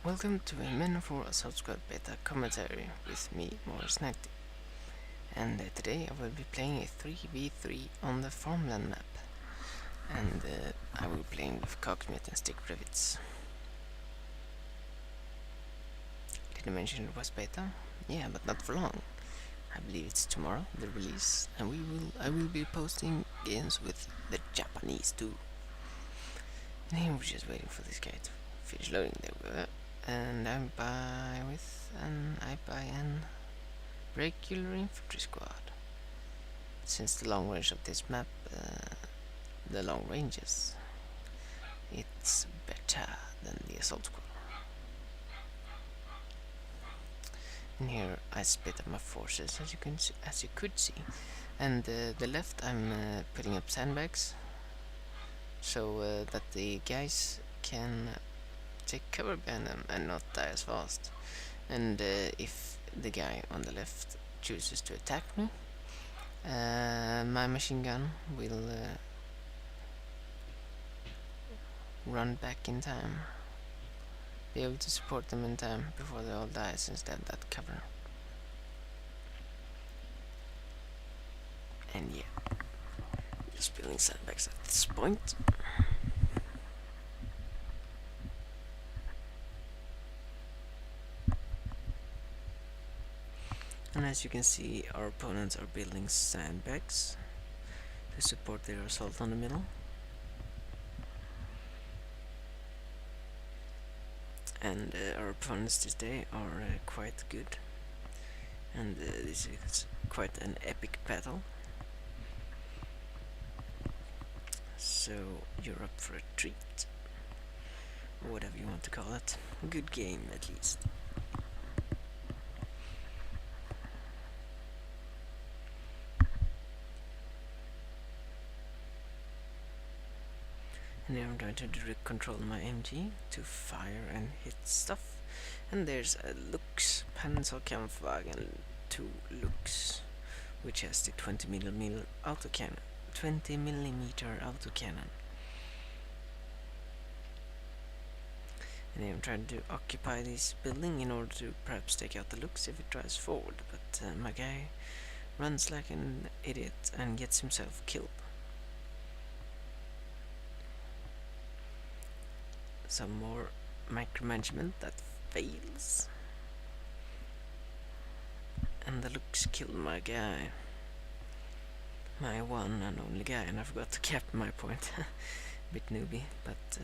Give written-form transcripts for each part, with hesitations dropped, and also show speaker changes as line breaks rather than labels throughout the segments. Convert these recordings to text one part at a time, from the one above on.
Welcome to a Men for assaultsquad beta commentary with me, Morris90. And today I will be playing a 3v3 on the farmland map. And I will be playing with cogsmith and stick rivets. Did I mention it was beta? Yeah, but not for long. I believe it's tomorrow, the release, and I will be posting games with the Japanese too. And here we're just waiting for this guy to finish loading. There we go. And I buy an regular infantry squad. Since the long range of this map, the long ranges, it's better than the assault squad. And here I split up my forces, as you could see. And the left I'm putting up sandbags, so that the guys can take cover behind them and not die as fast. And if the guy on the left chooses to attack me, my machine gun will run back in time, be able to support them in time before they all die, since they have that cover. And yeah, just building sandbags at this point. And as you can see, our opponents are building sandbags to support their assault on the middle. And our opponents this day are quite good. And this is quite an epic battle. So you're up for a treat, or whatever you want to call it. A good game, at least. And now I'm going to direct control my MG to fire and hit stuff. And there's a Lux Panzerkampfwagen 2 Lux, which has the 20mm autocannon. 20mm autocannon. And I'm trying to occupy this building in order to perhaps take out the Lux if it drives forward, but my guy runs like an idiot and gets himself killed. Some more micromanagement that fails. And the Lux killed my guy. My one and only guy, and I forgot to cap my point. Bit newbie, but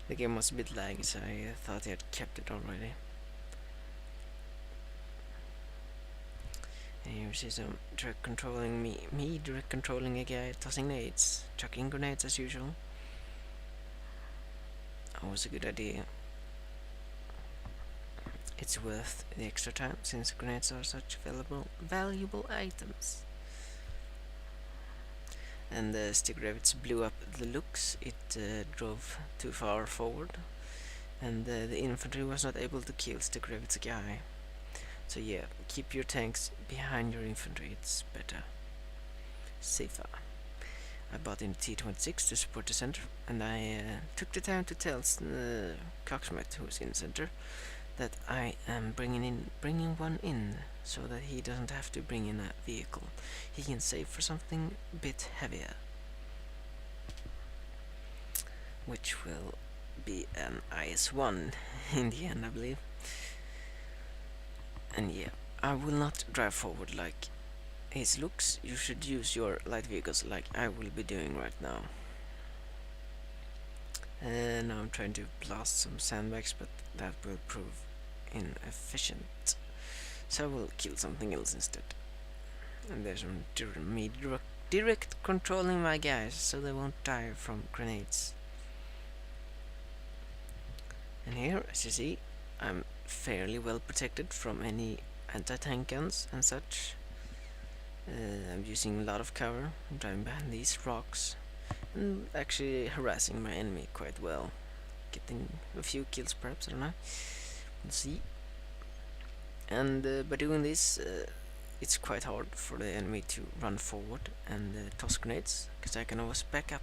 the game was a bit laggy, so I thought he had kept it already. And here we see some direct controlling me direct controlling a guy, tossing nades, chucking grenades as usual. Always a good idea. It's worth the extra time, since grenades are such valuable items. And the stick rivets blew up the Lux. It drove too far forward, and the infantry was not able to kill stick rivets guy. So yeah, keep your tanks behind your infantry, it's better, safer. I bought in T26 to support the center, and I took the time to tell Cogsmith, who's in the center, that I am bringing one in, so that he doesn't have to bring in a vehicle. He can save for something a bit heavier, which will be an IS-1 in the end, I believe. And yeah, I will not drive forward like his Lux. You should use your light vehicles like I will be doing right now. And now I'm trying to blast some sandbags, but that will prove inefficient, so I will kill something else instead. And there's me direct controlling my guys so they won't die from grenades. And here, as you see, I'm fairly well protected from any anti-tank guns and such. I'm using a lot of cover. I'm driving behind these rocks and actually harassing my enemy quite well. Getting a few kills perhaps, I don't know. We'll see. And by doing this, it's quite hard for the enemy to run forward and toss grenades, because I can always back up.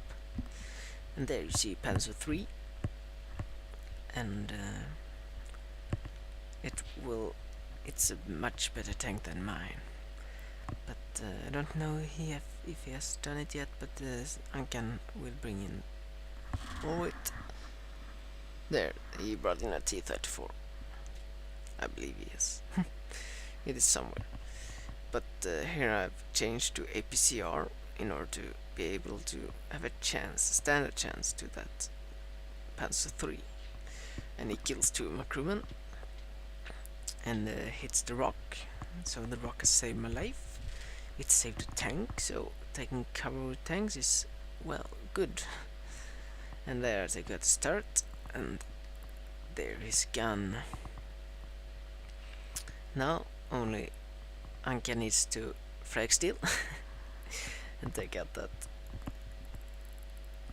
And there you see Panzer 3 and it's a much better tank than mine. But I don't know if he has done it yet, but Ankan will bring in. Oh wait, there, he brought in a T-34. I believe he is. It is somewhere. But here I've changed to APCR in order to be able to have a standard chance to that Panzer III. And he kills 2 of my crewmen and hits the rock. So the rock has saved my life. It saved the tank, so taking cover with tanks is, well, good. And there they got a start, and there is gun. Now only Anka needs to frag steal and take out that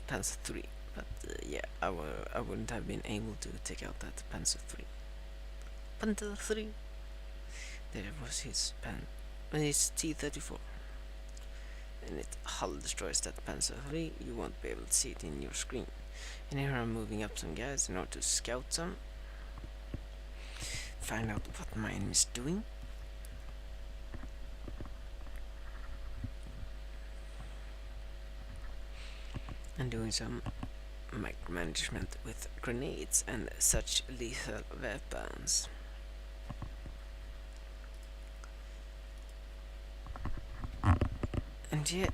Panzer III. But yeah, I wouldn't have been able to take out that Panzer III. Panzer III. There was his his T-34. And it hull destroys that Panzer III. You won't be able to see it in your screen. And here I'm moving up some guys in order to scout them. Find out what my enemy is doing. And doing some micromanagement with grenades and such lethal weapons. And yeah,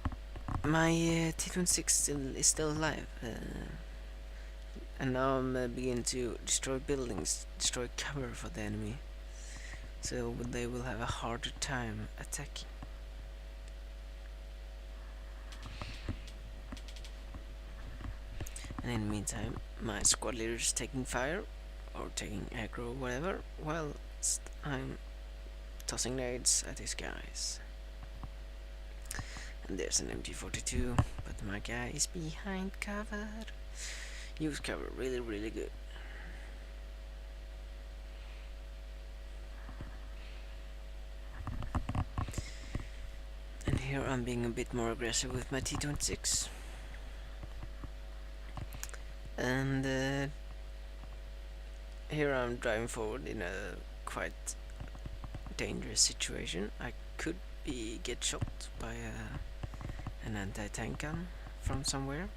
my T-26 is still alive. And now I'm beginning to destroy buildings, destroy cover for the enemy. So they will have a harder time attacking. And in the meantime, my squad leader is taking fire, or taking aggro, whatever, whilst I'm tossing nades at his guys. And there's an MG42, but my guy is behind cover. Use cover really, really good. And here I'm being a bit more aggressive with my T-26. And here I'm driving forward in a quite dangerous situation. I could get shot by an anti-tank gun from somewhere,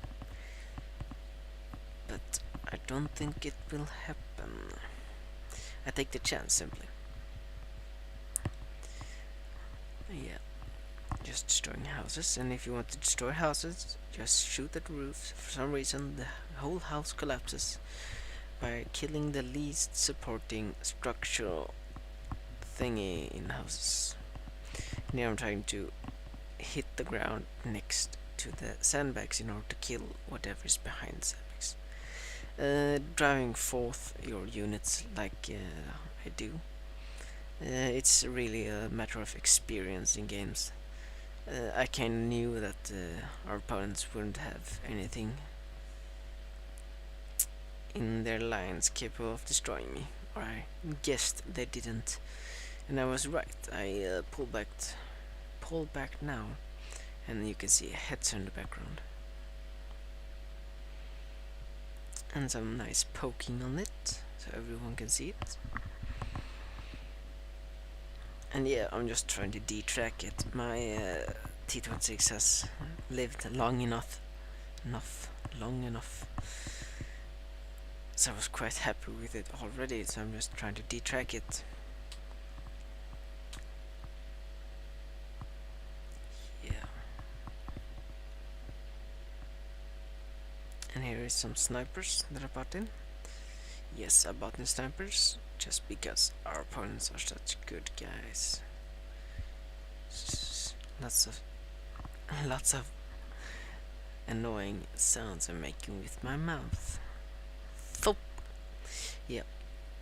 but I don't think it will happen. I take the chance simply. Yeah, just destroying houses, and if you want to destroy houses, just shoot at roofs. For some reason the whole house collapses by killing the least supporting structural thingy in houses. Now I'm trying to hit the ground next to the sandbags in order to kill whatever is behind the sandbags. Driving forth your units like I do, it's really a matter of experience in games. I kinda knew that our opponents wouldn't have anything in their lines capable of destroying me, or I guessed they didn't, and I was right. I pulled back now, and you can see a headset in the background and some nice poking on it so everyone can see it. And yeah, I'm just trying to detrack it. My T-26 has lived long enough, so I was quite happy with it already, so I'm just trying to detrack it. Yeah. And here is some snipers that I bought in. Yes, I bought in snipers just because our opponents are such good guys. Lots of annoying sounds I'm making with my mouth. Thop. Yeah.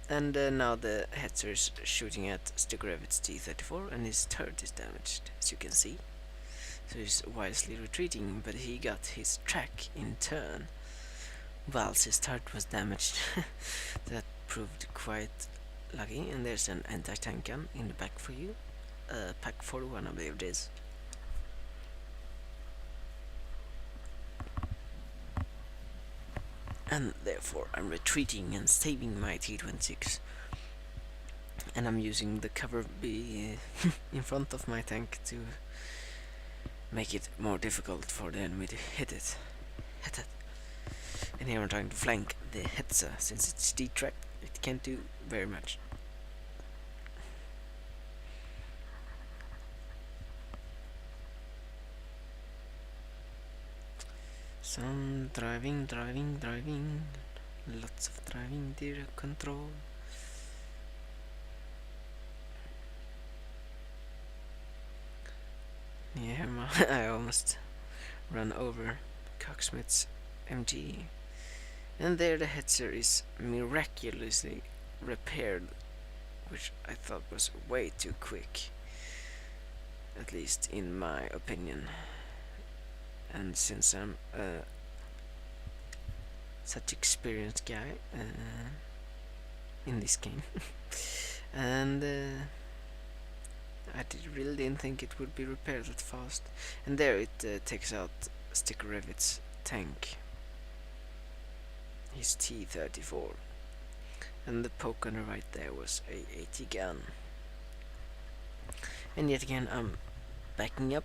And now the Hetzer is shooting at Stigrevit's T-34 and his turret is damaged, as you can see. So he's wisely retreating, but he got his track in turn whilst his turret was damaged. That proved quite lucky. And there's an anti-tank gun in the back for you. Pack 41, I believe it is. and therefore I'm retreating and saving my T-26, and I'm using the cover B in front of my tank to make it more difficult for the enemy to hit it. And here I'm trying to flank the Hetzer. Since it's detracked, it can't do very much. Some driving. Lots of driving, dear control. Yeah, I almost run over Cocksmith's MG. And there the Hetzer is miraculously repaired, which I thought was way too quick, at least in my opinion. And since I'm such experienced guy in this game, and really didn't think it would be repaired that fast. And there it takes out Sticker Revit's tank, his T-34, and the poke on the right there was a 80 gun. And yet again I'm backing up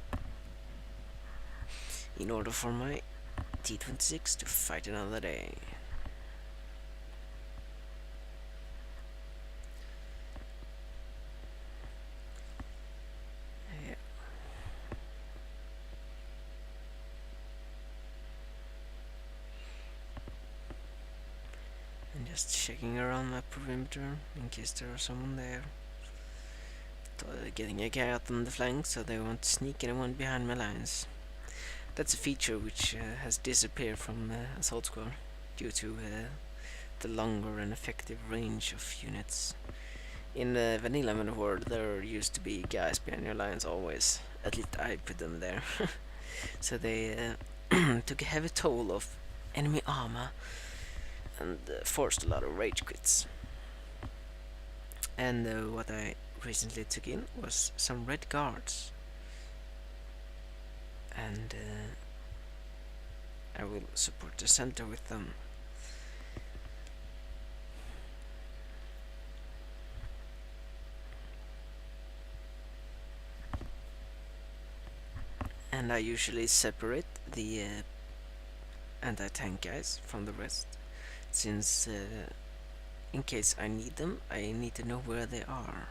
in order for my T-26 to fight another day. Yeah. And just checking around my perimeter in case there is someone there. Getting a guy out on the flank so they won't sneak anyone behind my lines. That's a feature which has disappeared from Assault Squad due to the longer and effective range of units. In the vanilla mode world, there used to be guys behind your lines always. At least I put them there. So they took a heavy toll of enemy armor and forced a lot of rage quits. And what I recently took in was some red guards. And I will support the center with them. And I usually separate the anti-tank guys from the rest, since in case I need them, I need to know where they are.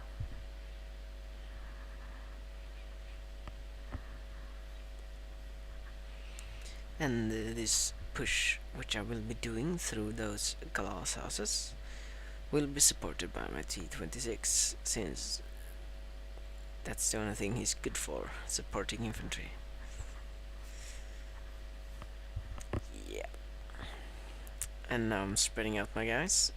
And this push, which I will be doing through those glass houses, will be supported by my T-26, since that's the only thing he's good for, supporting infantry. Yeah. And now I'm spreading out my guys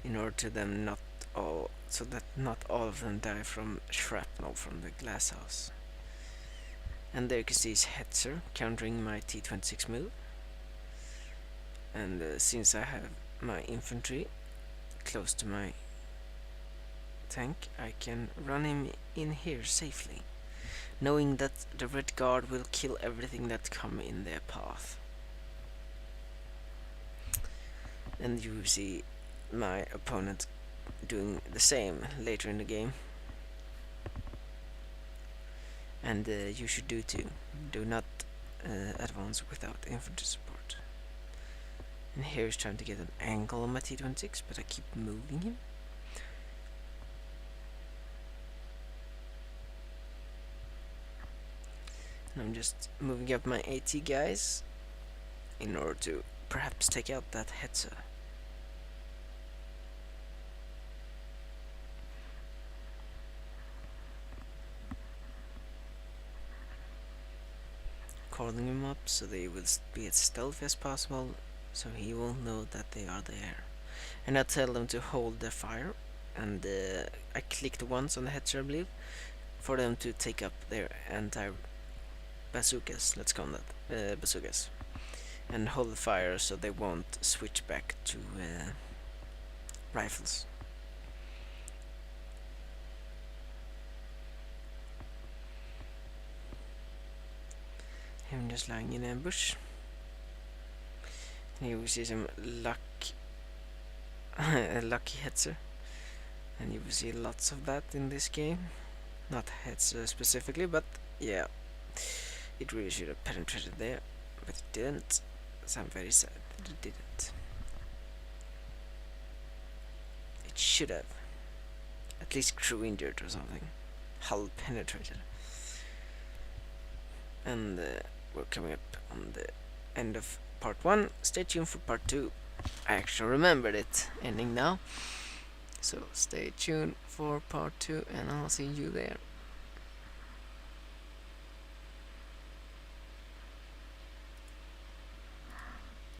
in order to them not all, so that not all of them die from shrapnel from the glass house. And there you can see his Hetzer countering my T-26 move. And since I have my infantry close to my tank, I can run him in here safely, knowing that the red guard will kill everything that come in their path. And you see my opponent doing the same later in the game. And you should do too. Do not advance without infantry support. And here he's trying to get an angle on my T-26, but I keep moving him. And I'm just moving up my AT guys in order to perhaps take out that Hetzer. Calling him up so they will be as stealthy as possible, so he will know that they are there. And I tell them to hold their fire, and I clicked once on the Hetzer, I believe, for them to take up their anti-bazookas, let's call that, bazookas, and hold the fire so they won't switch back to rifles. Him just lying in ambush. You will see some lucky heads, and you will see lots of that in this game. Not heads specifically, but yeah, it really should have penetrated there, but it didn't. So I'm very sad that it didn't. It should have. At least crew injured or something. Hull penetrated. And we're coming up on the end of part 1. Stay tuned for part 2. I actually remembered it ending now. So stay tuned for part 2 and I'll see you there.